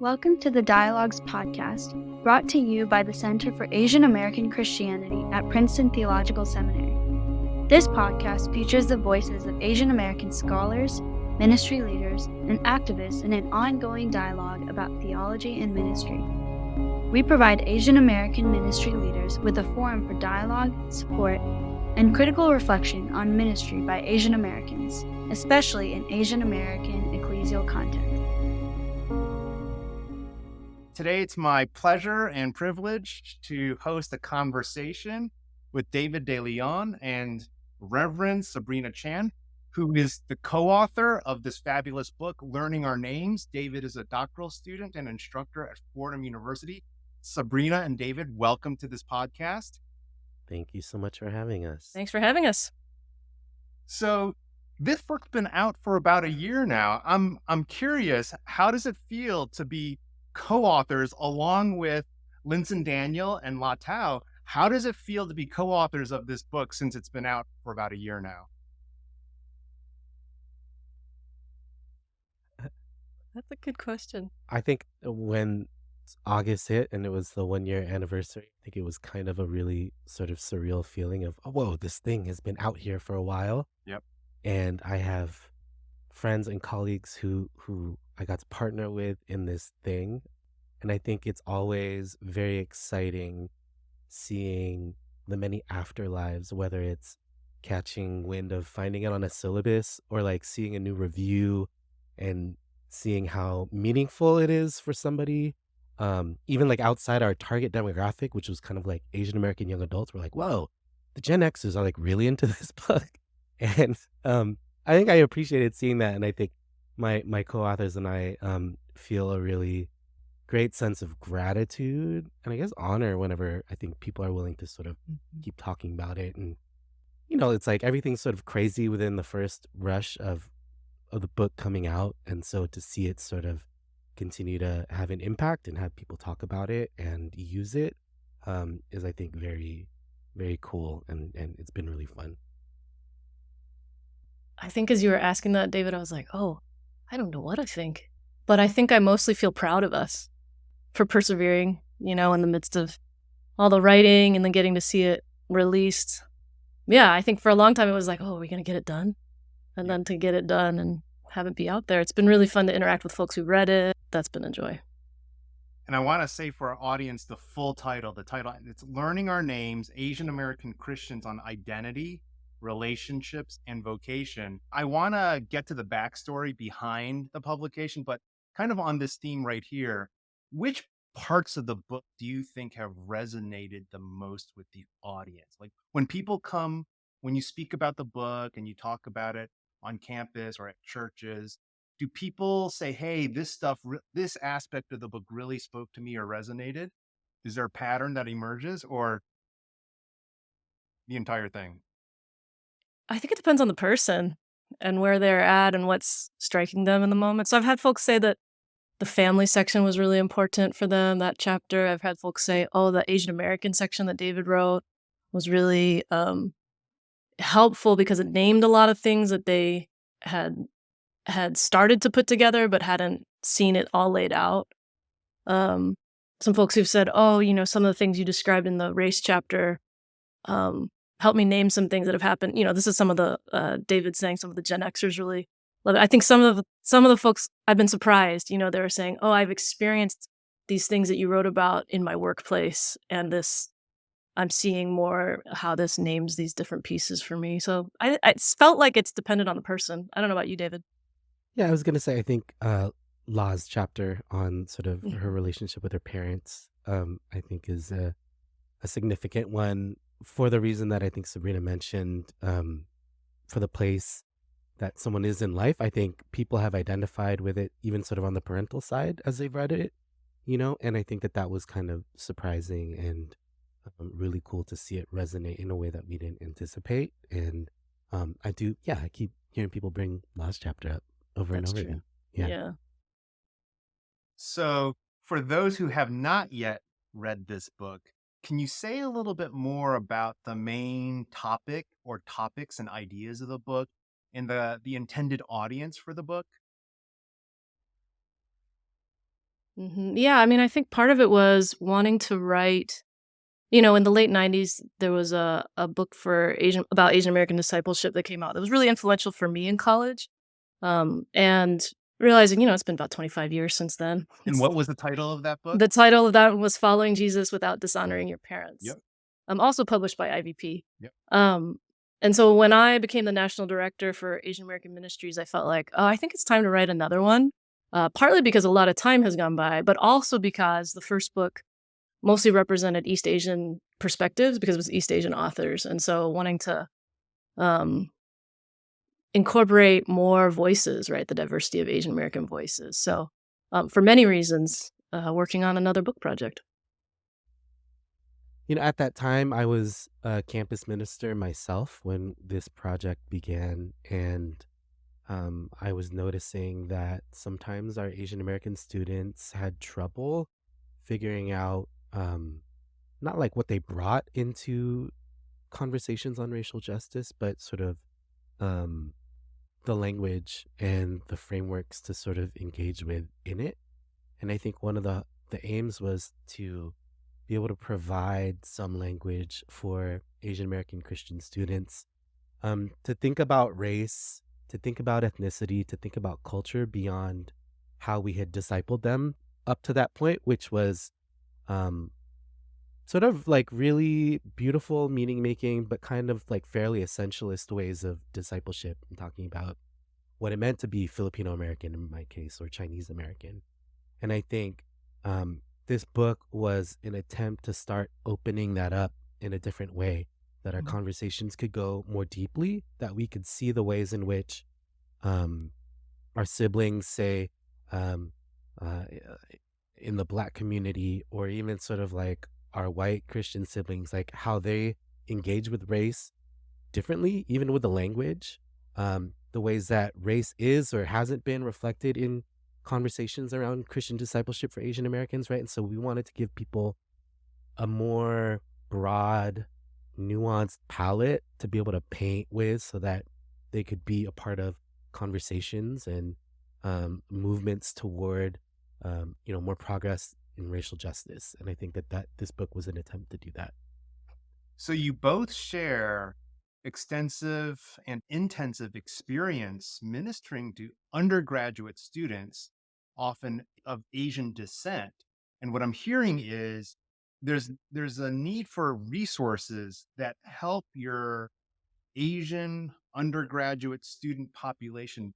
Welcome to the Dialogues podcast, brought to you by the Center for Asian American Christianity at Princeton Theological Seminary. This podcast features the voices of Asian American scholars, ministry leaders, and activists in an ongoing dialogue about theology and ministry. We provide Asian American ministry leaders with a forum for dialogue, support, and critical reflection on ministry by Asian Americans, especially in Asian American ecclesial context. Today, it's my pleasure and privilege to host a conversation with David De Leon and Reverend Sabrina Chan, who is the co-author of this fabulous book, Learning Our Names. David is a doctoral student and instructor at Fordham University. Sabrina and David, welcome to this podcast. Thank you so much for having us. Thanks for having us. So this book's been out for about a year now. I'm curious, how does it feel to be co-authors along with Linson Daniel and La Chao? How does it feel to be co-authors of this book since it's been out for about a year now? That's a good question. I think when August hit and it was the 1-year anniversary, I think it was kind of a really sort of surreal feeling of, oh, whoa, this thing has been out here for a while. Yep. And I have friends and colleagues who I got to partner with in this thing. And I think it's always very exciting seeing the many afterlives, whether it's catching wind of finding it on a syllabus or like seeing a new review and seeing how meaningful it is for somebody. Even like outside our target demographic, which was kind of like Asian American young adults, we're like, whoa, the Gen Xers are like really into this book. And I think I appreciated seeing that. And I think my co-authors and I feel a really great sense of gratitude and I guess honor whenever I think people are willing to sort of keep talking about it. And, you know, it's like everything's sort of crazy within the first rush of the book coming out. And so to see it sort of continue to have an impact and have people talk about it and use it is, I think, very, very cool. And it's been really fun. I think as you were asking that, David, I was like, oh, I don't know what I think. But I think I mostly feel proud of us for persevering, you know, in the midst of all the writing and then getting to see it released. Yeah, I think for a long time it was like, oh, are we going to get it done? And then to get it done and have it be out there. It's been really fun to interact with folks who read it. That's been a joy. And I want to say for our audience, the title, it's Learning Our Names, Asian American Christians on Identity, Relationships, and Vocation. I want to get to the backstory behind the publication, but kind of on this theme right here, which parts of the book do you think have resonated the most with the audience? Like when people come, when you speak about the book and you talk about it on campus or at churches, do people say, hey, this aspect of the book really spoke to me or resonated? Is there a pattern that emerges or the entire thing? I think it depends on the person and where they're at and what's striking them in the moment. So I've had folks say that the family section was really important for them, that chapter. I've had folks say, oh, the Asian American section that David wrote was really helpful because it named a lot of things that they had started to put together but hadn't seen it all laid out. Some folks who've said, oh, you know, some of the things you described in the race chapter helped me name some things that have happened. You know, this is some of the David saying some of the Gen Xers really love it. I think some of the folks, I've been surprised, you know, they were saying, oh, I've experienced these things that you wrote about in my workplace, and this, I'm seeing more how this names these different pieces for me. So I felt like it's dependent on the person. I don't know about you, David. Yeah, I was going to say, I think La's chapter on sort of her relationship with her parents, I think is a significant one for the reason that I think Sabrina mentioned, for the place that someone is in life. I think people have identified with it even sort of on the parental side as they've read it, you know, and I think that was kind of surprising and really cool to see it resonate in a way that we didn't anticipate. And I keep hearing people bring La's chapter up over and over again. Yeah. So for those who have not yet read this book, can you say a little bit more about the main topic or topics and ideas of the book and the intended audience for the book? Yeah, I mean, I think part of it was wanting to write. In the late '90s, there was a book for Asian American discipleship that came out that was really influential for me in college. And realizing, it's been about 25 years since then. And what was the title of that book? The title of that one was Following Jesus Without Dishonoring Your Parents. Yep. Also published by IVP. Yep. And so when I became the national director for Asian American Ministries, I felt like, oh, I think it's time to write another one. Partly because a lot of time has gone by, but also because the first book mostly represented East Asian perspectives because it was East Asian authors. And so wanting to um, incorporate more voices, right? The diversity of Asian American voices. So for many reasons, working on another book project. At that time, I was a campus minister myself when this project began, and I was noticing that sometimes our Asian American students had trouble figuring out not like what they brought into conversations on racial justice, but sort of um, the language and the frameworks to sort of engage with in it. And I think one of the aims was to be able to provide some language for Asian American Christian students to think about race, to think about ethnicity, to think about culture beyond how we had discipled them up to that point, which was um, sort of like really beautiful, meaning making, but kind of like fairly essentialist ways of discipleship and talking about what it meant to be Filipino American in my case, or Chinese American. And I think this book was an attempt to start opening that up in a different way, that our Mhm. conversations could go more deeply, that we could see the ways in which um, our siblings, say, um, uh, in the Black community, or even sort of like our white Christian siblings, like how they engage with race differently, even with the language, the ways that race is or hasn't been reflected in conversations around Christian discipleship for Asian Americans, right? And so we wanted to give people a more broad, nuanced palette to be able to paint with so that they could be a part of conversations and movements toward, more progress in racial justice. And I think that this book was an attempt to do that. So you both share extensive and intensive experience ministering to undergraduate students, often of Asian descent. And what I'm hearing is there's a need for resources that help your Asian undergraduate student population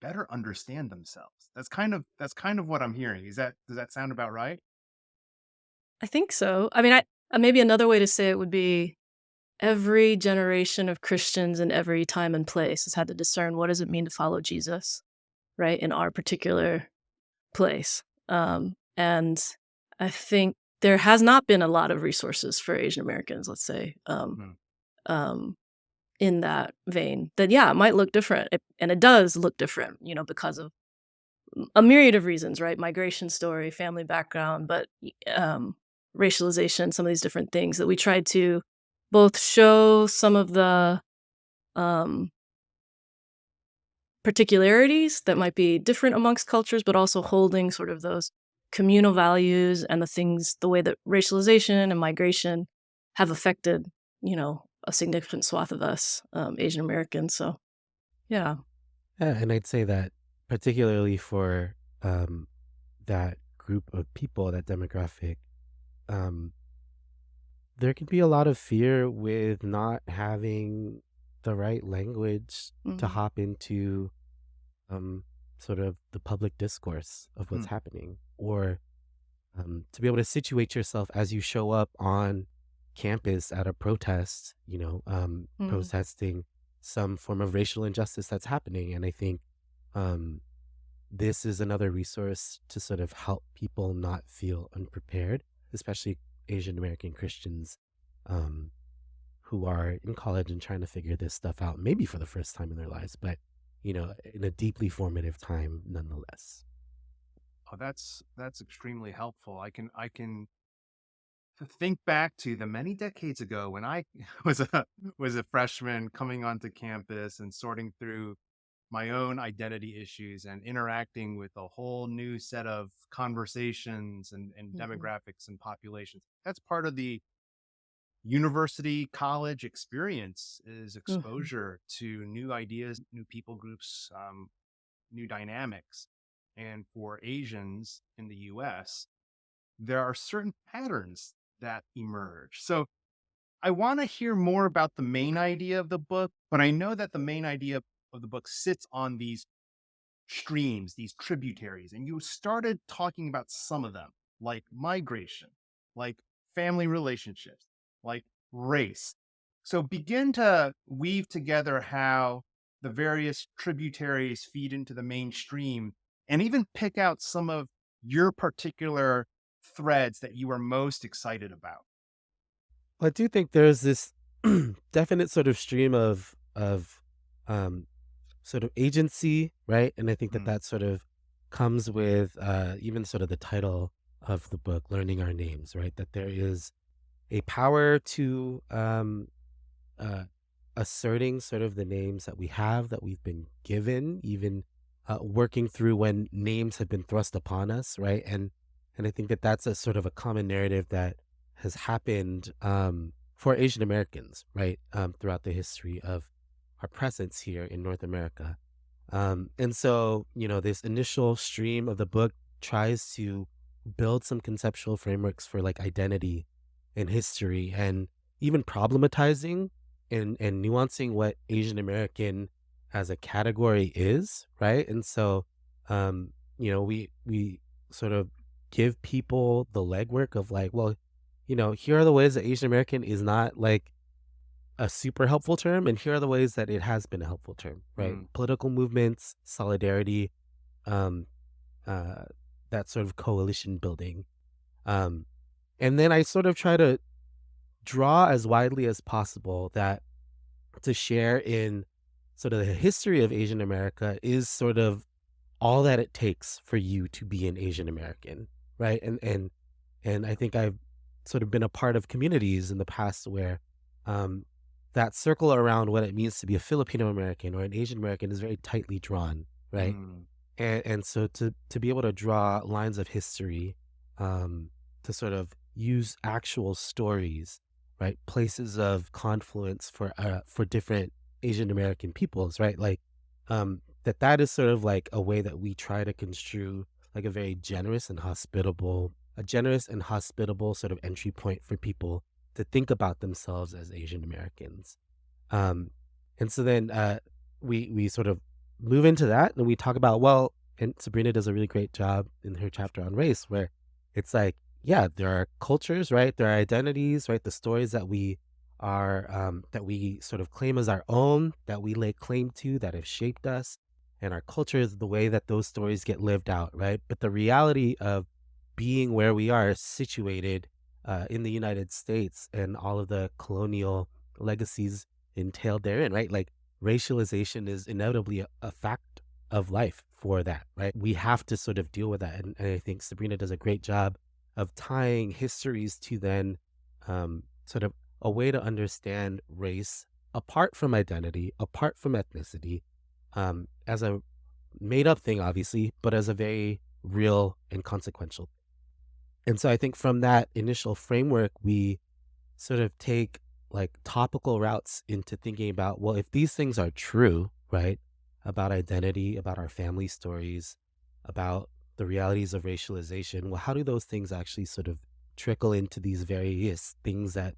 better understand themselves. That's kind of what I'm hearing. Does that sound about right? I think so. I mean, maybe another way to say it would be every generation of Christians in every time and place has had to discern what does it mean to follow Jesus, right, in our particular place. And I think there has not been a lot of resources for Asian Americans, let's say, Hmm. um, in that vein. That yeah, it might look different, and it does look different, because of a myriad of reasons, right? Migration story, family background, but racialization, some of these different things that we tried to both show some of the um, particularities that might be different amongst cultures, but also holding sort of those communal values and the way that racialization and migration have affected, a significant swath of us, Asian Americans. So, yeah. Yeah, and I'd say that particularly for that group of people, that demographic, um, there can be a lot of fear with not having the right language to Mhm. hop into um, sort of the public discourse of what's Hmm. happening, or to be able to situate yourself as you show up on campus at a protest, Mm. protesting some form of racial injustice that's happening. And I think um, this is another resource to sort of help people not feel unprepared, especially Asian American Christians um, who are in college and trying to figure this stuff out, maybe for the first time in their lives, but in a deeply formative time nonetheless. Oh, that's extremely helpful. I can think back to the many decades ago when I was a freshman coming onto campus and sorting through my own identity issues and interacting with a whole new set of conversations and demographics and populations. That's part of the university college experience, is Mhm. exposure to new ideas, new people groups, new dynamics. And for Asians in the US, there are certain patterns that emerge. So I want to hear more about the main idea of the book, but I know that the main idea of the book sits on these streams, these tributaries, and you started talking about some of them, like migration, like family relationships, like race. So begin to weave together how the various tributaries feed into the mainstream, and even pick out some of your particular threads that you are most excited about. I do think there's this definite sort of stream of um, sort of agency, right? And I think that Mm, that sort of comes with even sort of the title of the book, "Learning Our Names," right? That there is a power to uh, asserting sort of the names that we have, that we've been given, even working through when names have been thrust upon us, right? And I think that that's a sort of a common narrative that has happened for Asian Americans, right, throughout the history of our presence here in North America. And so, this initial stream of the book tries to build some conceptual frameworks for like identity and history, and even problematizing and nuancing what Asian American as a category is, right? And so, we sort of give people the legwork of like, well, here are the ways that Asian American is not like a super helpful term, and here are the ways that it has been a helpful term, right? mm, Political movements, solidarity, um, uh, that sort of coalition building. Um, and then I sort of try to draw as widely as possible that to share in sort of the history of Asian America is sort of all that it takes for you to be an Asian American, right? And I think I've sort of been a part of communities in the past where um, that circle around what it means to be a Filipino American or an Asian American is very tightly drawn, right? mm, And so to be able to draw lines of history, to sort of use actual stories, right? Places of confluence for different Asian American peoples, right? Like that is sort of like a way that we try to construe like a generous and hospitable sort of entry point for people to think about themselves as Asian Americans. Um, and so then we sort of move into that and we talk about, well, and Sabrina does a really great job in her chapter on race, where it's like, yeah, there are cultures, right? There are identities, right? The stories that we sort of claim as our own, that we lay claim to, that have shaped us, and our culture is the way that those stories get lived out, right? But the reality of being where we are situated in the United States and all of the colonial legacies entailed therein, right? Like racialization is inevitably a fact of life for that, right? We have to sort of deal with that. And I think Sabrina does a great job of tying histories to then sort of a way to understand race apart from identity, apart from ethnicity, as a made up thing, obviously, but as a very real and consequential. And so I think from that initial framework, we sort of take like topical routes into thinking about, well, if these things are true, right, about identity, about our family stories, about the realities of racialization, well, how do those things actually sort of trickle into these various things that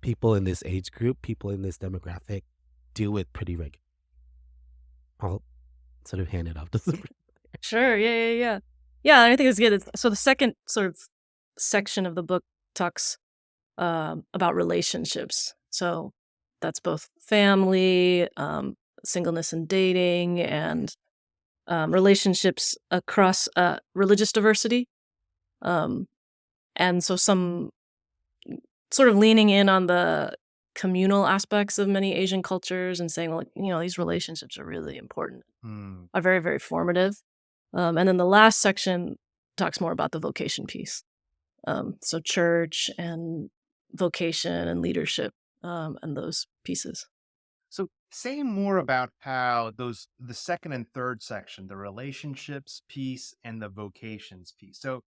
people in this age group, people in this demographic deal with pretty regularly? I'll sort of hand it off to Sabrina. Sure, yeah, yeah, yeah. Yeah, I think it's good. So the second sort of section of the book talks about relationships. So that's both family, singleness and dating, and relationships across religious diversity. Um, and so some sort of leaning in on the communal aspects of many Asian cultures and saying, well, these relationships are really important, mm. are very, very formative. And then the last section talks more about the vocation piece. So church and vocation and leadership, and those pieces. So say more about how the second and third section, the relationships piece and the vocations piece. So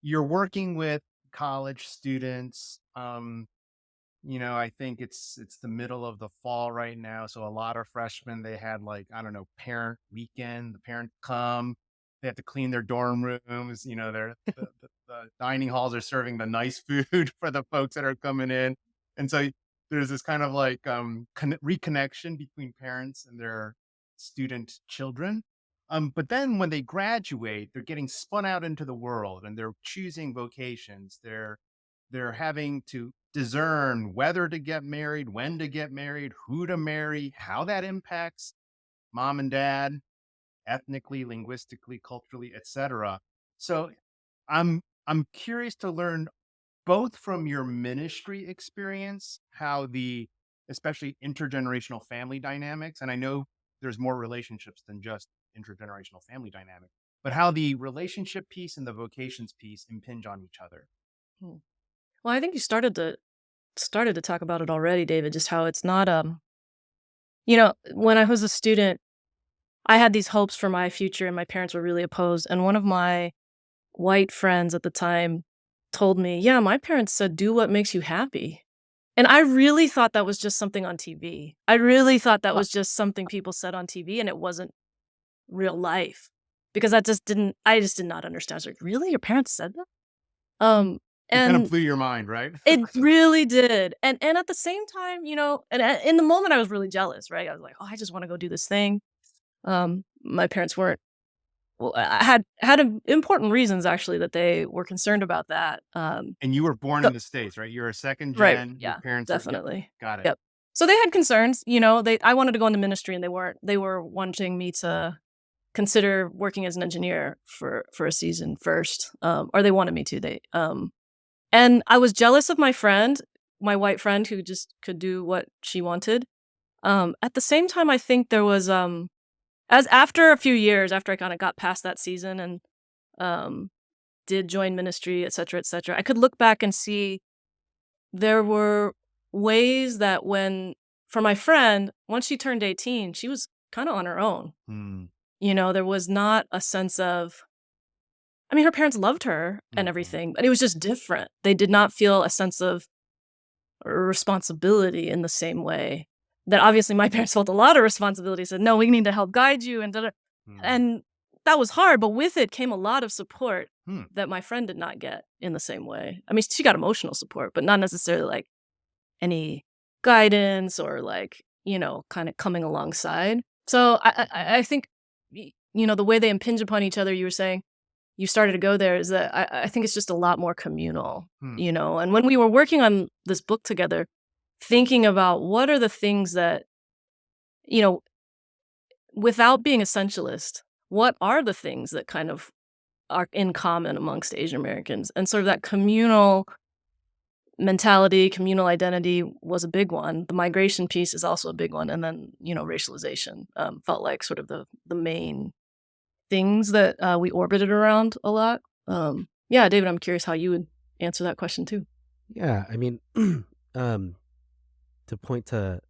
you're working with college students. I think it's the middle of the fall right now, so a lot of freshmen, they had, like, I don't know, parent weekend. The parent come, they have to clean their dorm rooms. They're the dining halls are serving the nice food for the folks that are coming in, and so there's this kind of like reconnection between parents and their student children. But then when they graduate, they're getting spun out into the world and they're choosing vocations. They're having to discern whether to get married, when to get married, who to marry, how that impacts mom and dad, ethnically, linguistically, culturally, etc. So I'm curious to learn both from your ministry experience, how the especially intergenerational family dynamics, and I know there's more relationships than just intergenerational family dynamic, but how the relationship piece and the vocations piece impinge on each other. Hmm. Well, I think you started to talk about it already, David, just how it's not, when I was a student, I had these hopes for my future and my parents were really opposed. And one of my white friends at the time told me, "Yeah, my parents said do what makes you happy." And I really thought that was just something on TV. I really thought that was just something people said on TV and it wasn't real life because I just did not understand. I was like, "Really? Your parents said that?" It kind of And blew your mind, right? it really did. And at the same time, in the moment I was really jealous, right? I was like, "Oh, I just wanna go do this thing." My parents weren't well, I had important reasons actually that they were concerned about that. And you were born So in the States, right? You're a second right, gen, your yeah, parents are, yep, definitely. got it. Yep. So they had concerns, I wanted to go into ministry and they were wanting me to consider working as an engineer for a season first, or they wanted me to. And I was jealous of my friend, my white friend who just could do what she wanted. At the same time, I think there was, as after a few years, after I kinda got past that season and, um, did join ministry, et cetera, I could look back and see there were ways that when for my friend, once she turned 18, she was kinda on her own. Hmm. There was not a sense of I mean, her parents loved her and Mhm. everything, but it was just different. They did not feel a sense of responsibility in the same way that obviously my parents felt a lot of responsibility, said, "No, we need to help guide you," and da da Hmm. and that was hard, but with it came a lot of support Hmm. that my friend did not get in the same way. I mean, she got emotional support, but not necessarily, like, any guidance or, like, kinda coming alongside. So I think, the way they impinge upon each other, you were saying, you started to go there, is that I think it's just a lot more communal, Hmm. and when we were working on this book together, thinking about what are the things that, you know, without being essentialist, what are the things that kind of are in common amongst Asian Americans? And sort of that communal mentality, communal identity was a big one. The migration piece is also a big one. And then, racialization felt like sort of the main things that we orbited around a lot. Yeah, David, I'm curious how you would answer that question too. Yeah, I mean, um, to point to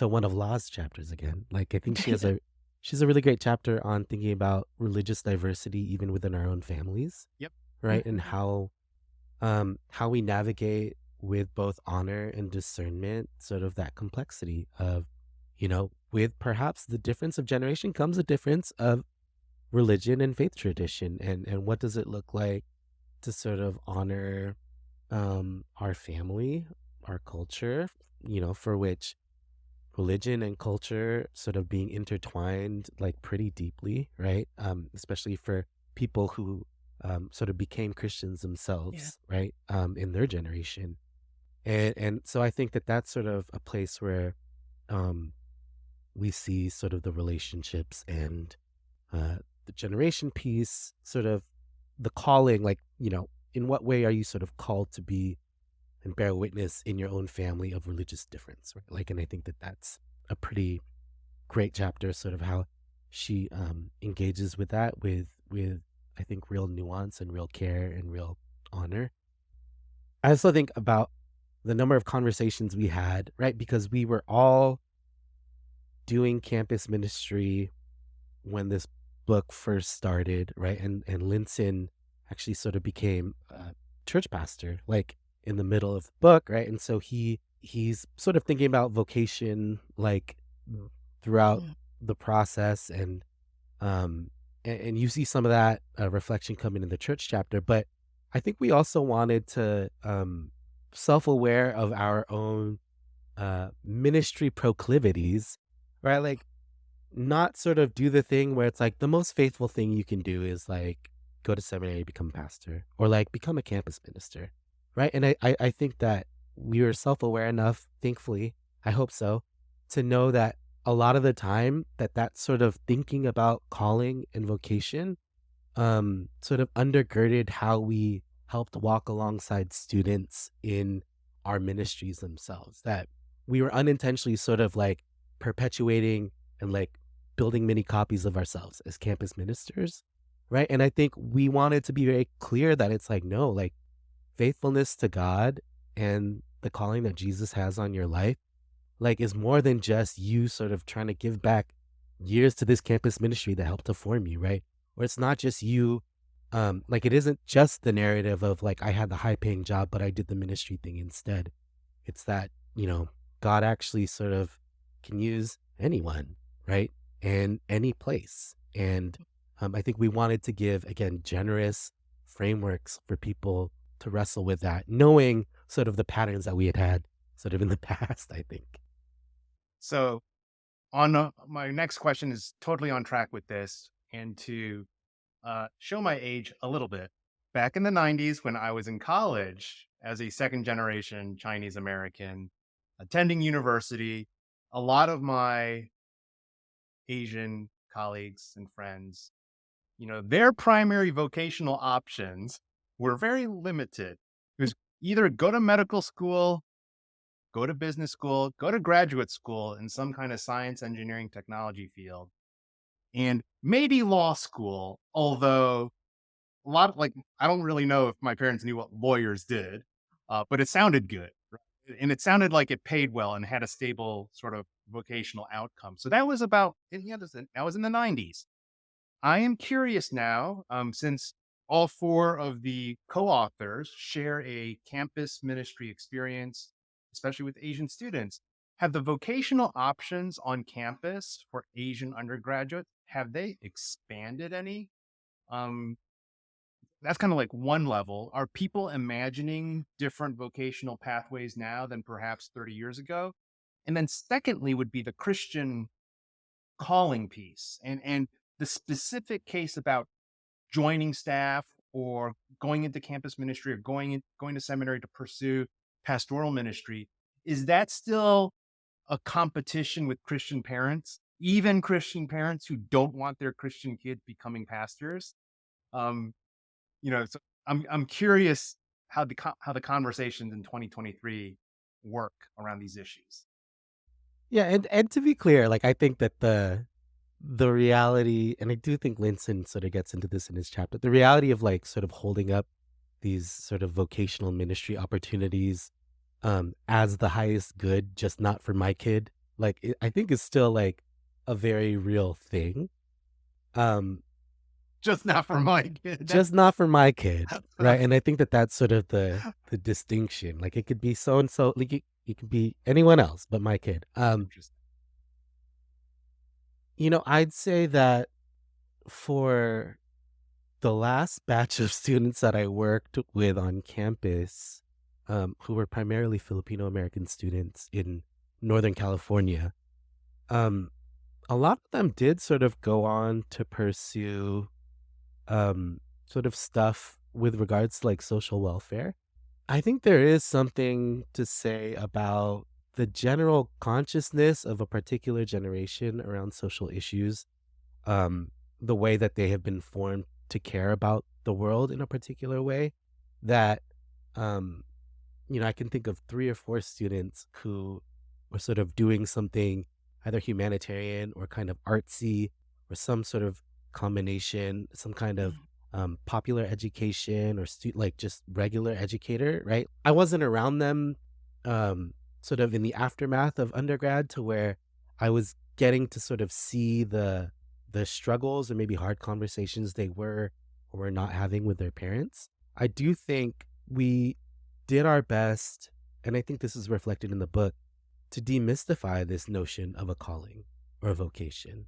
one of Law's chapters again, like I think she's a really great chapter on thinking about religious diversity even within our own families, Yep. right? And Mhm. how we navigate with both honor and discernment, sort of that complexity of, with perhaps the difference of generation comes a difference of religion and faith tradition, and what does it look like to sort of honor our family, our culture, for which religion and culture sort of being intertwined like pretty deeply, right? Especially for people who sort of became Christians Yeah. themselves, right? In their generation. And so I think that that's sort of a place where um, we see sort of the relationships and uh, the generation piece, sort of the calling, like, in what way are you sort of called to be and bear witness in your own family of religious difference, right? Like, and I think that that's a pretty great chapter, sort of how she engages with that with I think real nuance and real care and real honor. I also think about the number of conversations we had, right? Because we were all doing campus ministry when this book first started, right? And Linson actually sort of became a church pastor, like in the middle of the book, right? And so he's sort of thinking about vocation, like throughout Mm. the process, um, and you see some of that reflection coming in the church chapter. But I think we also wanted to self-aware of our own ministry proclivities, right? Like not sort of do the thing where it's like the most faithful thing you can do is like go to seminary, become a pastor, or like become a campus minister, right? And I think that we were self-aware enough, thankfully, I hope so, to know that a lot of the time that sort of thinking about calling and vocation sort of undergirded how we helped walk alongside students in our ministries themselves. That we were unintentionally sort of like perpetuating and like building many copies of ourselves as campus ministers, right? And I think we wanted to be very clear that it's like, no, like faithfulness to God and the calling that Jesus has on your life, like is more than just you sort of trying to give back years to this campus ministry that helped to form you, right? Or it's not just you, like it isn't just the narrative of like I had the high paying job, but I did the ministry thing instead. It's that, God actually sort of can use anyone, right? And any place. And I think we wanted to give, again, generous frameworks for people to wrestle with that, knowing sort of the patterns that we had sort of in the past, I think. So, my next question is totally on track with this, and to show my age a little bit. Back in the 90s, when I was in college as a second generation Chinese American, attending university, a lot of my Asian colleagues and friends, their primary vocational options were very limited. It was either go to medical school, go to business school, go to graduate school in some kind of science, engineering, technology field, and maybe law school, although a lot of like I don't really know if my parents knew what lawyers did, but it sounded good, right? And it sounded like it paid well and had a stable sort of vocational outcome. So that was about that was in the 90s. I am curious now, since all four of the co-authors share a campus ministry experience, especially with Asian students. Have the vocational options on campus for Asian undergraduates, have they expanded any? Um, that's kind of like one level. Are people imagining different vocational pathways now than perhaps 30 years ago? And then secondly would be the Christian calling piece and the specific case about joining staff or going into campus ministry or going to seminary to pursue pastoral ministry. Is that still a competition with Christian parents, even Christian parents who don't want their Christian kid becoming pastors? Um, so I'm curious how the conversations in 2023 work around these issues. Yeah, and to be clear, like I think that the reality, and I do think Linson sort of gets into this in his chapter, the reality of like sort of holding up these sort of vocational ministry opportunities as the highest good, just not for my kid, like I think is still like a very real thing. Um, Just not for my kid. just not for my kid, right? And I think that that's sort of the distinction. Like it could be so and so, like it could be anyone else but my kid. Interesting. I'd say that for the last batch of students that I worked with on campus, who were primarily Filipino American students in Northern California, um, a lot of them did sort of go on to pursue sort of stuff with regards to like social welfare. I think there is something to say about the general consciousness of a particular generation around social issues, um, the way that they have been formed to care about the world in a particular way, that um, I can think of 3 or 4 students who were sort of doing something either humanitarian or kind of artsy or some sort of combination, some kind of popular education or like just regular educator, right? I wasn't around them sort of in the aftermath of undergrad to where I was getting to sort of see the struggles or maybe hard conversations they were or were not having with their parents. I do think we did our best, and I think this is reflected in the book, to demystify this notion of a calling or a vocation,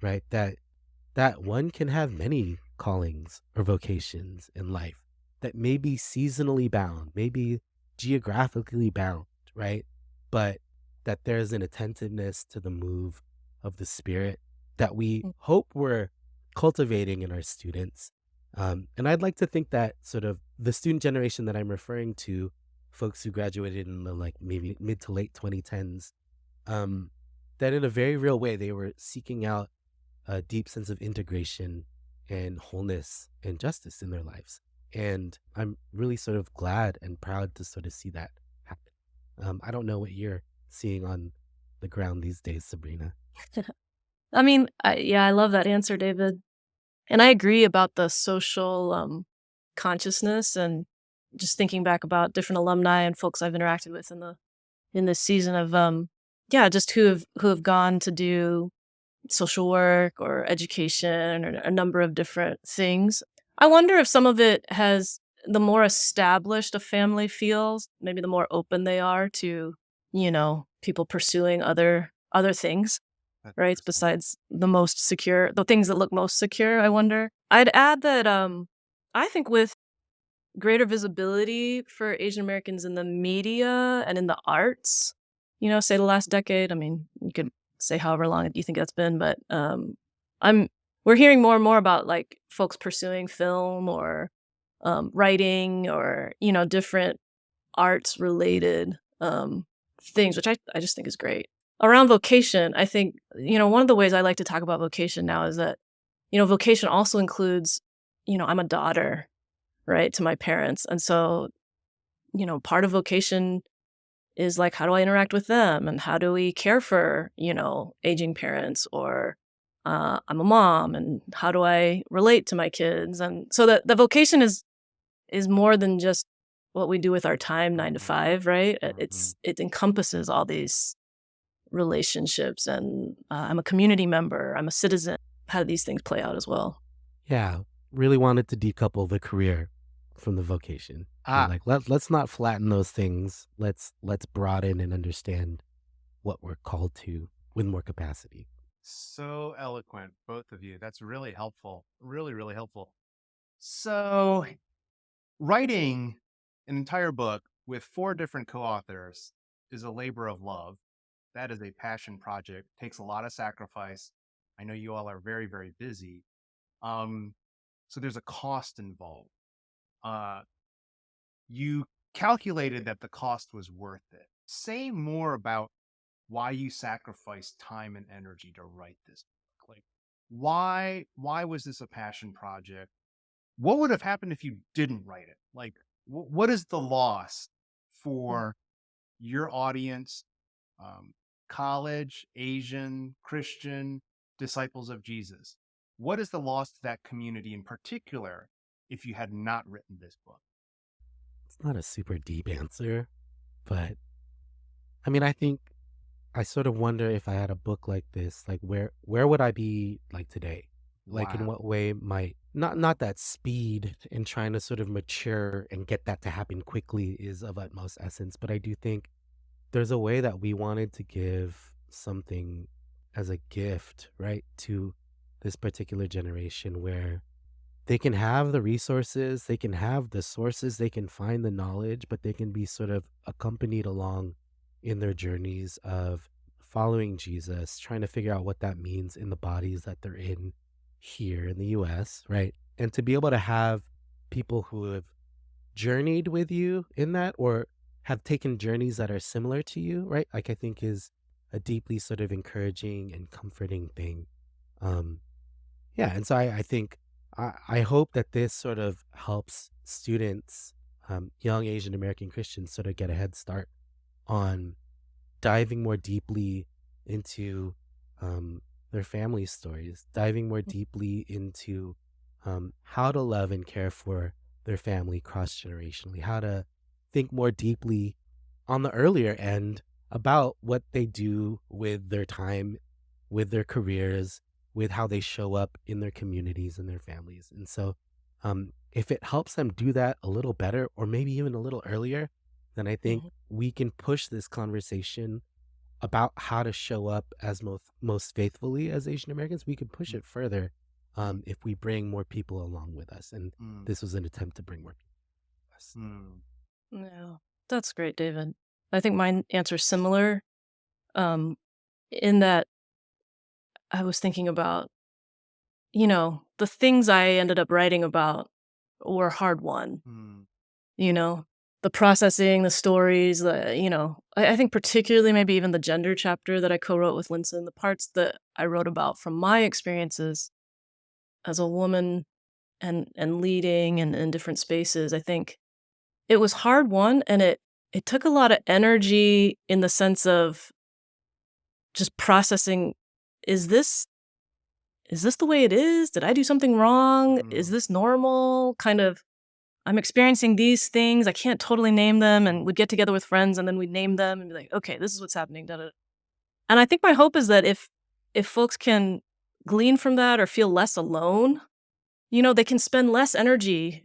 right? That one can have many callings or vocations in life that may be seasonally bound, maybe geographically bound, right? But that there's an attentiveness to the move of the spirit that we Mm. hope we're cultivating in our students. And I'd like to think that sort of the student generation that I'm referring to, folks who graduated in the like maybe mid to late 2010s, um, that in a very real way, they were seeking out a deep sense of integration and wholeness and justice in their lives. And I'm really sort of glad and proud to sort of see that happen. I don't know what you're seeing on the ground these days, Sabrina. I mean, yeah, I love that answer, David. And I agree about the social consciousness and just thinking back about different alumni and folks I've interacted with in this season of yeah, just who have gone to do social work or education or a number of different things. I wonder if some of it has the more established a family feels, maybe the more open they are to, people pursuing other things, That's right? interesting. Besides the things that look most secure, I wonder. I'd add that I think with greater visibility for Asian Americans in the media and in the arts, say the last decade. I mean, you could say however long you think that's been, but I'm we're hearing more and more about like folks pursuing film or writing or different arts related things, which I just think is great. Around vocation, I think one of the ways I like to talk about vocation now is that vocation also includes I'm a daughter, right, to my parents. And so, part of vocation is like, how do I interact with them? And how do we care for, aging parents? Or I'm a mom, and how do I relate to my kids? And so the vocation is more than just what we do with our time, 9 to 5, right? Mhm. It encompasses all these relationships, and I'm a community member, I'm a citizen. How do these things play out as well? Yeah, really wanted to decouple the career from the vocation. And Ah, like let's not flatten those things. Let's broaden and understand what we're called to with more capacity. so eloquent, both of you. That's really helpful. Really, really helpful. So, writing an entire book with four different co-authors is a labor of love. That is a passion project. Takes a lot of sacrifice. I know you all are very, very busy. Um, so there's a cost involved. Uh, you calculated that the cost was worth it. Say more about why you sacrificed time and energy to write this book. Like, why was this a passion project? What would have happened if you didn't write it? Like, what is the loss for your audience, um, college, Asian, Christian, disciples of Jesus? What is the loss to that community in particular if you had not written this book? It's not a super deep answer, but I mean, I think I sort of wonder if I had a book like this, like where would I be like today? Like in Wow. what way might not that speed in trying to sort of mature and get that to happen quickly is of utmost essence, but I do think there's a way that we wanted to give something as a gift, right, to this particular generation where they can have the resources, they can have the sources, they can find the knowledge, but they can be sort of accompanied along in their journeys of following Jesus, trying to figure out what that means in the bodies that they're in here in the US, right? And to be able to have people who have journeyed with you in that or have taken journeys that are similar to you, right? Like I think is a deeply sort of encouraging and comforting thing. Um, yeah, and so I think I hope that this sort of helps students, young Asian American Christians, sort of get a head start on diving more deeply into their family stories, diving more deeply into how to love and care for their family cross generationally, how to think more deeply on the earlier end about what they do with their time, with their careers, with how they show up in their communities and their families. And so, if it helps them do that a little better, or maybe even a little earlier, then I think Mhm. we can push this conversation about how to show up as most faithfully as Asian Americans. We can push Mm, it further mm, if we bring more people along with us. And mm, this was an attempt to bring more people with us. mm, Yeah. That's great, David. I think my answer's similar, um, in that I was thinking about, the things I ended up writing about were hard won, mm, you know? The processing, the stories, I think particularly maybe even the gender chapter that I co-wrote with Linson, the parts that I wrote about from my experiences as a woman and leading and in different spaces, I think it was hard won, and it took a lot of energy in the sense of just processing, is this is this the way it is? Did I do something wrong? Is mm, this normal? Kind of, I'm experiencing these things. I can't totally name them. mm, And we'd get together with friends and then we'd name them and be like, okay, this is what's happening. Da, da, da. And I think my hope is that if folks can glean from that or feel less alone, they can spend less energy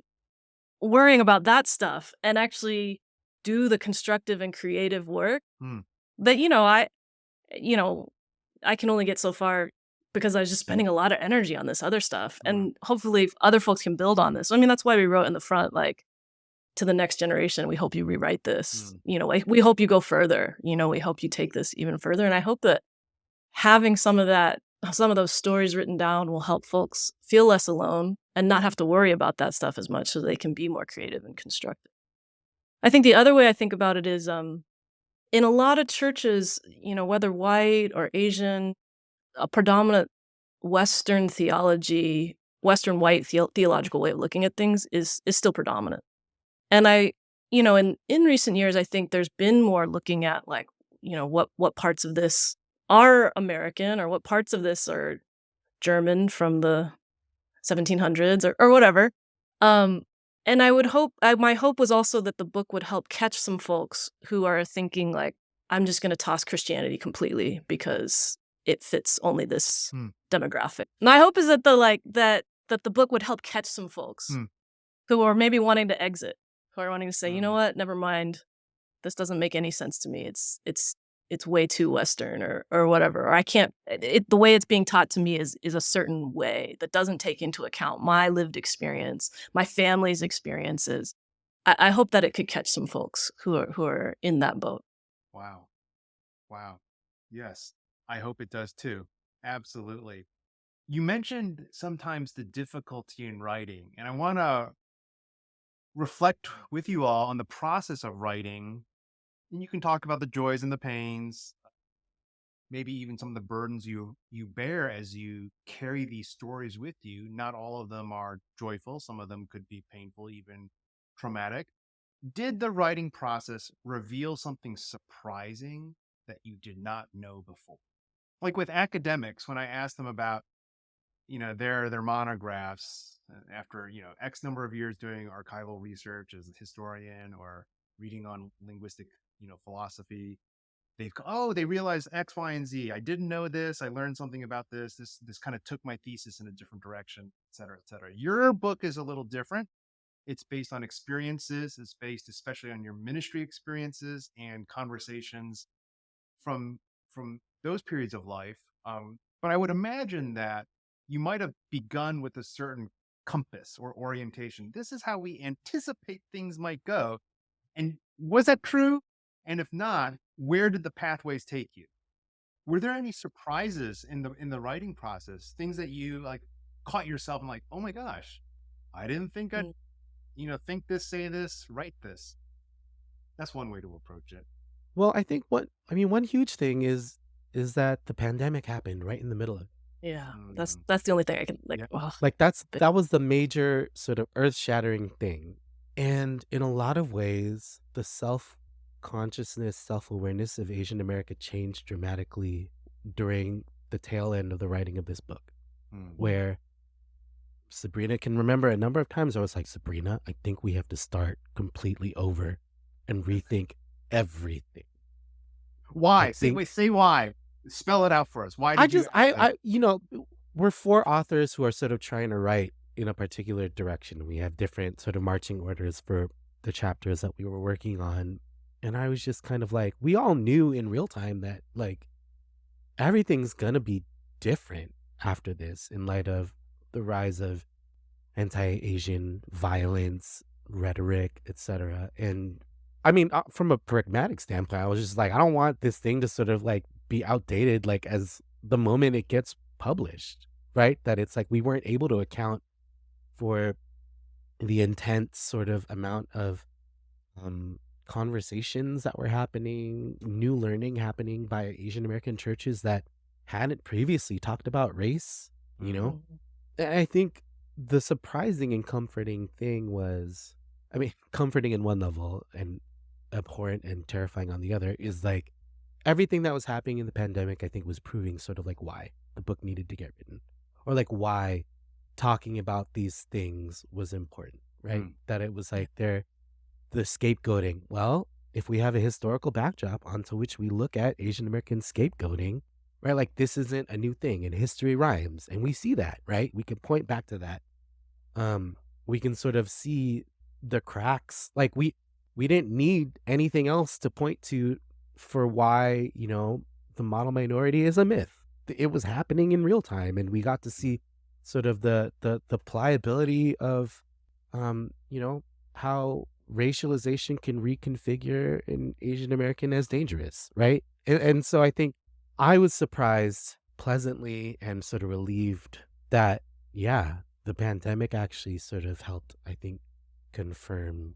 worrying about that stuff and actually do the constructive and creative work mm, that, you know, I can only get so far because I was just spending a lot of energy on this other stuff. mm, And hopefully other folks can build on this. I mean, that's why we wrote in the front, like, to the next generation, we hope you rewrite this. mm, Like, we hope you go further. We hope you take this even further. And I hope that having some of those stories written down will help folks feel less alone and not have to worry about that stuff as much so they can be more creative and constructive. I think the other way I think about it is in a lot of churches, whether white or Asian, a predominant Western theology, Western white theological way of looking at things is still predominant. And in recent years, I think there's been more looking at like, what parts of this are American or what parts of this are German from the 1700s or whatever. Um, and my hope was also that the book would help catch some folks who are thinking like, I'm just going to toss Christianity completely because it fits only this mm, demographic. My hope is that that the book would help catch some folks mm, who are maybe wanting to exit, who are wanting to say, you know mm, what, never mind, this doesn't make any sense to me. It's way too Western or whatever. Or I can't. The way it's being taught to me is a certain way that doesn't take into account my lived experience, my family's experiences. I hope that it could catch some folks who are in that boat. wow. Wow. Yes. I hope it does too. Absolutely. You mentioned sometimes the difficulty in writing, and I want to reflect with you all on the process of writing. And you can talk about the joys and the pains, maybe even some of the burdens you bear as you carry these stories with you. Not all of them are joyful. Some of them could be painful, even traumatic. Did the writing process reveal something surprising that you did not know before? Like with academics, when I ask them about, their monographs after, X number of years doing archival research as a historian or reading on linguistic, philosophy, they realized X, Y, and Z. I didn't know this. I learned something about this. This kind of took my thesis in a different direction, et cetera, et cetera. Your book is a little different. It's based on experiences. It's based especially on your ministry experiences and conversations from those periods of life. But I would imagine that you might have begun with a certain compass or orientation. This is how we anticipate things might go. And was that true? And if not, where did the pathways take you? Were there any surprises in the writing process? Things that you like caught yourself and like, oh my gosh, I didn't think I'd, Mm, think this, say this, write this. That's one way to approach it. Well, I think one huge thing is that the pandemic happened right in the middle of it. yeah, that's Mm, that's the only thing I can like. yeah. Oh, Like but that was the major sort of earth-shattering thing. And in a lot of ways, the self-consciousness, self-awareness of Asian America changed dramatically during the tail end of the writing of this book, Mm, mm, where Sabrina can remember a number of times I was like, Sabrina, I think we have to start completely over and rethink everything. Why? think Say why. Spell it out for us. Why I did you just ask that? we're four authors who are sort of trying to write in a particular direction. We have different sort of marching orders for the chapters that we were working on. And I was just kind of like, we all knew in real time that like everything's gonna be different after this in light of the rise of anti-Asian violence, rhetoric, etc. And I mean, from a pragmatic standpoint, I was just like, I don't want this thing to sort of like be outdated, like as the moment it gets published, right? That it's like we weren't able to account for the intense sort of amount of um, conversations that were happening, new learning happening by Asian American churches that hadn't previously talked about race, you know? Mhm. And I think the surprising and comforting thing was, I mean, comforting in one level and abhorrent and terrifying on the other, is like everything that was happening in the pandemic, I think, was proving sort of like why the book needed to get written, or like why talking about these things was important, right? Mm. That it was like the scapegoating. Well, if we have a historical backdrop onto which we look at Asian American scapegoating, right? Like this isn't a new thing and history rhymes. And we see that, right? We can point back to that. We can sort of see the cracks. Like we didn't need anything else to point to for why, the model minority is a myth. It was happening in real time and we got to see sort of the pliability of how racialization can reconfigure an Asian American as dangerous, right? And so I think I was surprised pleasantly and sort of relieved that, yeah, the pandemic actually sort of helped, I think, confirm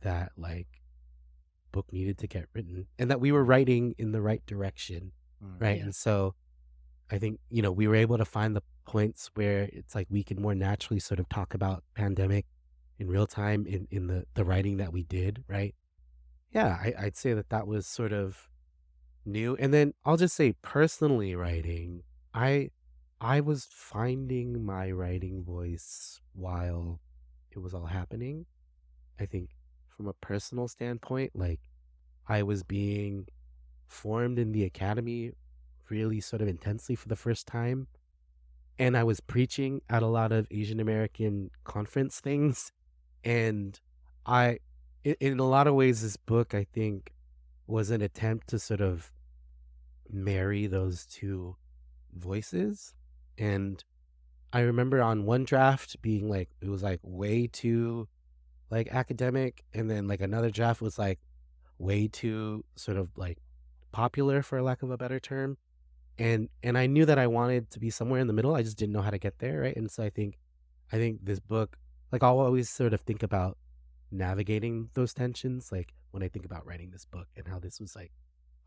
that like book needed to get written and that we were writing in the right direction, right? Yeah. And so I think, we were able to find the points where it's like we could more naturally sort of talk about pandemic in real time in the writing that we did, right? Yeah, I'd say that was sort of new. And then I'll just say personally writing, I I was finding my writing voice while it was all happening. I think from a personal standpoint, like I was being formed in the academy really sort of intensely for the first time. And I was preaching at a lot of Asian American conference things. And I, in a lot of ways, this book, I think, was an attempt to sort of marry those two voices. And I remember on one draft being like, it was like way too like academic. And then like another draft was like way too sort of like popular, for lack of a better term. And I knew that I wanted to be somewhere in the middle. I just didn't know how to get there, right? And so I think this book, like I'll always sort of think about navigating those tensions, like when I think about writing this book and how this was like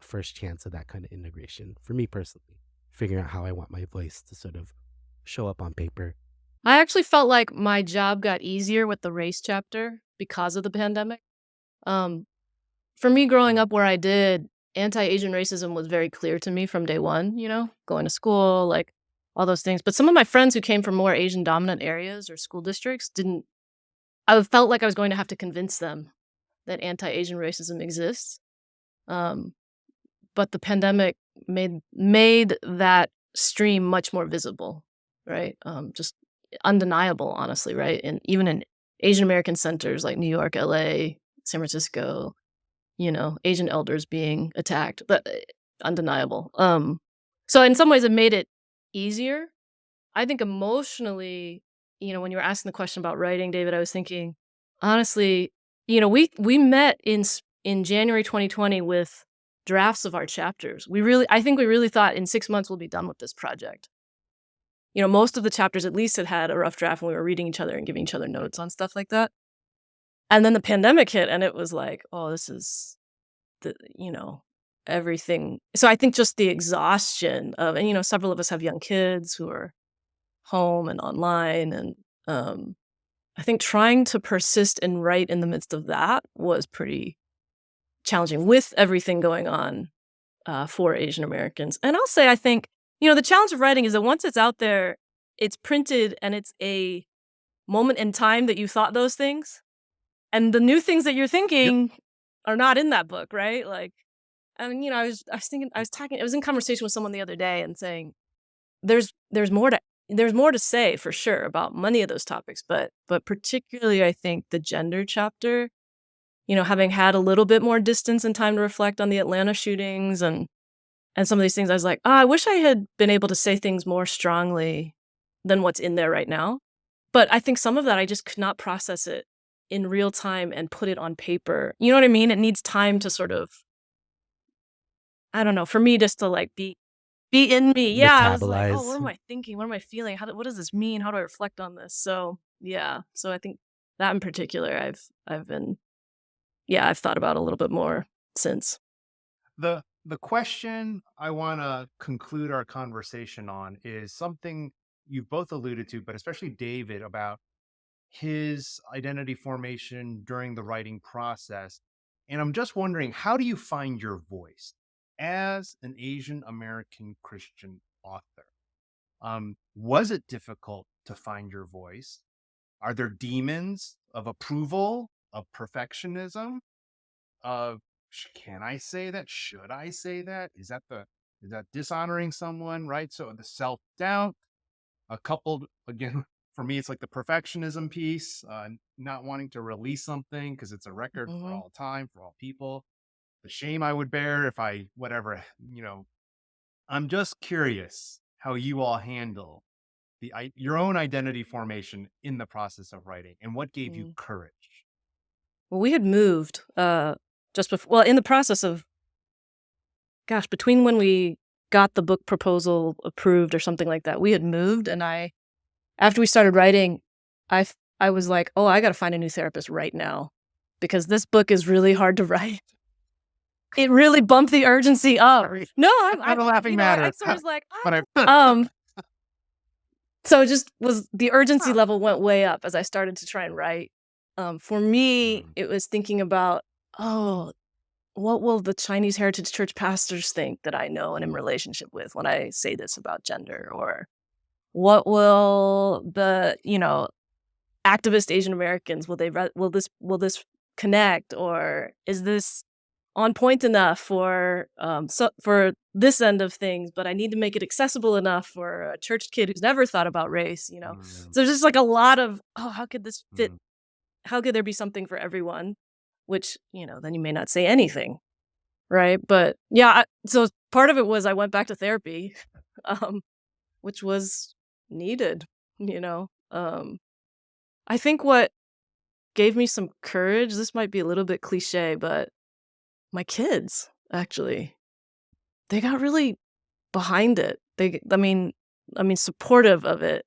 a first chance of that kind of integration for me personally, figuring out how I want my voice to sort of show up on paper. I actually felt like my job got easier with the race chapter because of the pandemic. Um, for me growing up where I did, anti-Asian racism was very clear to me from day one, going to school, like all those things. But some of my friends who came from more Asian dominant areas or school districts didn't, I felt like I was going to have to convince them that anti-Asian racism exists. Um, but the pandemic made that stream much more visible, right? Just undeniable, honestly, right? And even in Asian American centers like New York, LA, San Francisco, Asian elders being attacked, but undeniable. So in some ways, it made it easier. I think emotionally, when you were asking the question about writing, David, I was thinking, honestly, we met in January 2020 with drafts of our chapters. I think we really thought in 6 months we'll be done with this project. Most of the chapters at least had a rough draft, and we were reading each other and giving each other notes on stuff like that. And then the pandemic hit, and it was like, oh, this is everything. So I think just the exhaustion of, and several of us have young kids who are home and online, and I think trying to persist and write in the midst of that was pretty challenging with everything going on for Asian Americans. And I'll say, I think, the challenge of writing is that once it's out there, it's printed and it's a moment in time that you thought those things. And the new things that you're Yep. thinking are not in that book, right? Like, And I was thinking, I was talking, I was in conversation with someone the other day and saying, there's more to there's more to say for sure about many of those topics, but particularly I think the gender chapter, having had a little bit more distance and time to reflect on the Atlanta shootings and some of these things, I was like, "Oh, I wish I had been able to say things more strongly than what's in there right now." But I think some of that I just could not process it in real time and put it on paper. You know what I mean? It needs time to sort of, I don't know, for me just to like be in me. Yeah, I was like, "Oh, what Metabolize. am I thinking? What am I feeling? What does this mean? How do I reflect on this?" So, yeah. So I think that in particular I've been yeah, I've thought about a little bit more since. The question I want to conclude our conversation on is something you've both alluded to, but especially David, about his identity formation during the writing process. And I'm just wondering, how do you find your voice as an Asian American Christian author? Was it difficult to find your voice? Are there demons of approval, of perfectionism, of can I say that? Should I say that? Is that dishonoring someone? Right. So the self doubt, coupled again, for me, it's like the perfectionism piece, not wanting to release something because it's a record for Mhm. all time, for all people. The shame I would bear if I, whatever, I'm just curious how you all handle your own identity formation in the process of writing and what gave you Mm. courage. Well, we had moved, just before, well, in the process of, gosh, between when we got the book proposal approved or something like that, we had moved, and after we started writing, I was like, "Oh, I gotta find a new therapist right now because this book is really hard to write." It really bumped the urgency up. Sorry, No, not a laughing I matter, sort of was like, but I. so it just was the urgency level went way up as I started to try and write. For me, Mm, it was thinking about, oh, what will the Chinese Heritage Church pastors think that I know and am in relationship with when I say this about gender? Or what will the, activist Asian Americans, will this connect? Or is this on point enough for this end of things, but I need to make it accessible enough for a church kid who's never thought about race. mm, So there's just like a lot of, oh, how could this fit? mm, How could there be something for everyone? Which, then you may not say anything, right? But yeah, so part of it was I went back to therapy, um, which was needed, you know. I think what gave me some courage, this might be a little bit cliche, but my kids actually, they got really behind it. I mean supportive of it.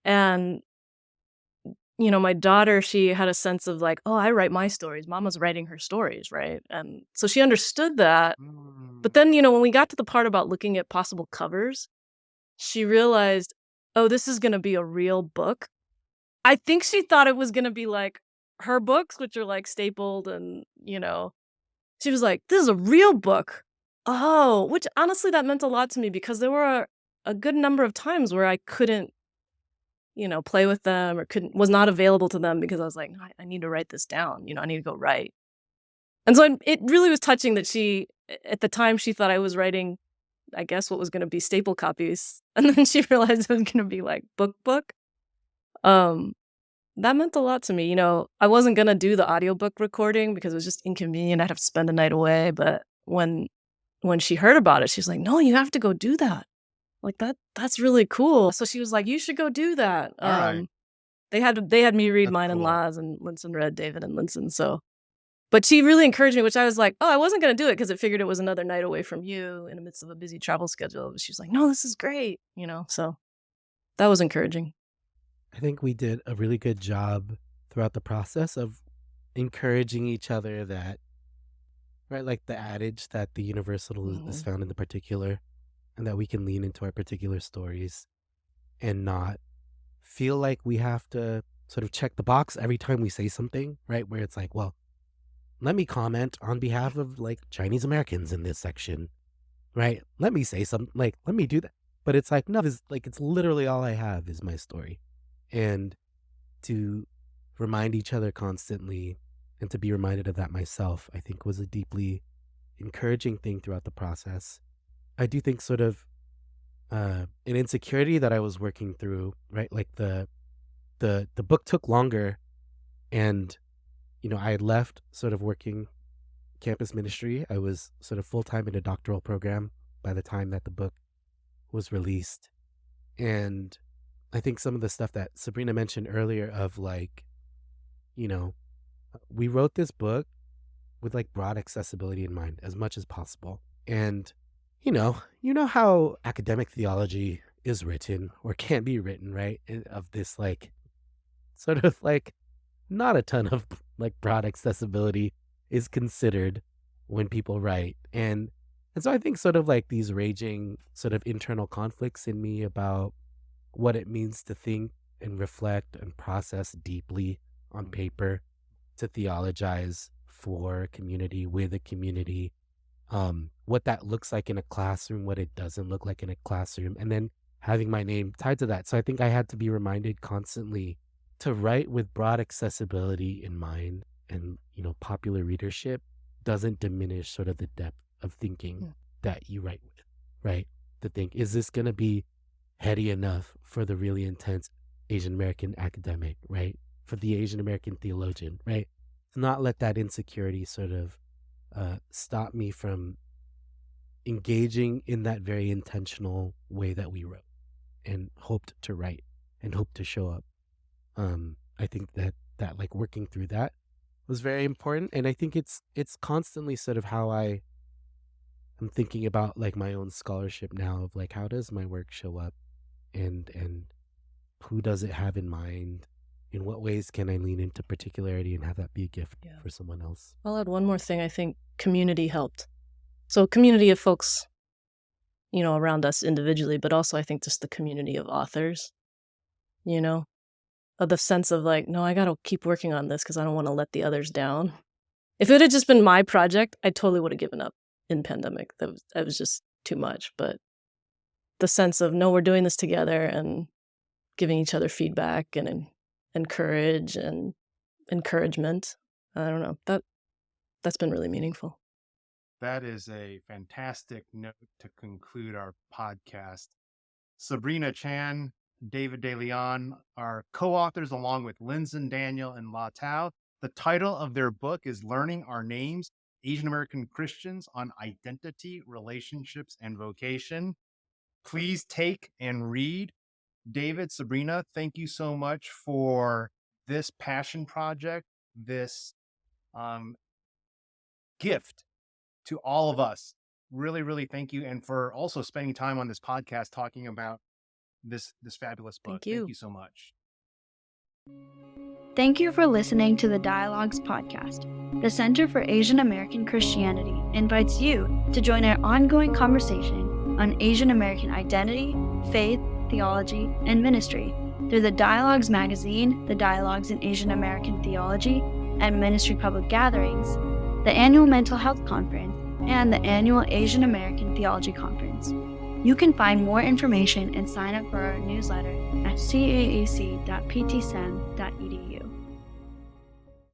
And my daughter, she had a sense of like, "Oh, I write my stories. Mama's writing her stories, right?" And so she understood that. But mm, then, when we got to the part about looking at possible covers, she realized, "Oh, this is going to be a real book." I think she thought it was going to be like her books, which are like stapled and. She was like, "This is a real book." Oh, which honestly that meant a lot to me because there were a good number of times where I couldn't, play with them or was not available to them because I was like, "No, I need to write this down. I need to go write." And so it really was touching that at the time she thought I was writing, I guess, what was going to be staple copies, and then she realized it was going to be like book. Um, that meant a lot to me. I wasn't going to do the audiobook recording because it was just inconvenient. I'd have to spend a night away, but when she heard about it, she's like, "No, you have to go do that. Like that's really cool." So she was like, "You should go do that." all right, They had me read that's Mine and cool. Laz, and Linson read David and Linson. So, but she really encouraged me, which I was like, "Oh, I wasn't gonna do it because it figured it was another night away from you in the midst of a busy travel schedule." But she's like, "No, this is great." So that was encouraging. I think we did a really good job throughout the process of encouraging each other that, right, like the adage that the universal is Mhm. found in the particular, and that we can lean into our particular stories and not feel like we have to sort of check the box every time we say something, right? Where it's like, well, let me comment on behalf of like Chinese Americans in this section, right? Let me say something, like, let me do that. But it's like, no, it's literally all I have is my story. And to remind each other constantly and to be reminded of that myself, I think was a deeply encouraging thing throughout the process. I do think sort of an insecurity that I was working through, right? Like the book took longer, and I had left sort of working campus ministry. I was sort of full time in a doctoral program by the time that the book was released. And I think some of the stuff that Sabrina mentioned earlier of like, we wrote this book with like broad accessibility in mind as much as possible. And how academic theology is written or can be written, right? Of this like sort of like not a ton of like broad accessibility is considered when people write. And so I think sort of like these raging sort of internal conflicts in me about what it means to think and reflect and process deeply on paper, to theologize for a community, with a community, what that looks like in a classroom, what it doesn't look like in a classroom, and then having my name tied to that. So I think I had to be reminded constantly to write with broad accessibility in mind, and popular readership doesn't diminish sort of the depth of thinking that you write with, right? To think, is this going to be heady enough for the really intense Asian American academic, right? For the Asian American theologian, right? To not let that insecurity sort of stop me from engaging in that very intentional way that we wrote and hoped to write and hoped to show up. I think that like working through that was very important. And I think it's constantly sort of how I'm thinking about like my own scholarship now, of like, how does my work show up, and who does it have in mind? In what ways can I lean into particularity and have that be a gift for someone else? I'll add one more thing. I think community helped. So community of folks, around us individually, but also I think just the community of authors, of the sense of like, no, I got to keep working on this because I don't want to let the others down. If it had just been my project, I totally would have given up in pandemic. That was just too much. But the sense of, no, we're doing this together, and giving each other feedback and encourage and encouragement. I don't know. That's been really meaningful. That is a fantastic note to conclude our podcast. Sabrina Chan, David De Leon are co-authors along with Lindsay Daniel and La Tao. The title of their book is Learning Our Names, Asian American Christians on Identity, Relationships, and Vocation. Please take and read. David, Sabrina, thank you so much for this passion project, this gift to all of us. Really, really thank you. And for also spending time on this podcast talking about this fabulous book. Thank you so much. Thank you for listening to the Dialogues podcast. The Center for Asian American Christianity invites you to join our ongoing conversation on Asian American identity, faith, theology, and ministry through the Dialogues magazine, the Dialogues in Asian American Theology, and Ministry Public Gatherings, the annual Mental Health Conference, and the annual Asian American Theology Conference. You can find more information and sign up for our newsletter at caac.ptsem.edu.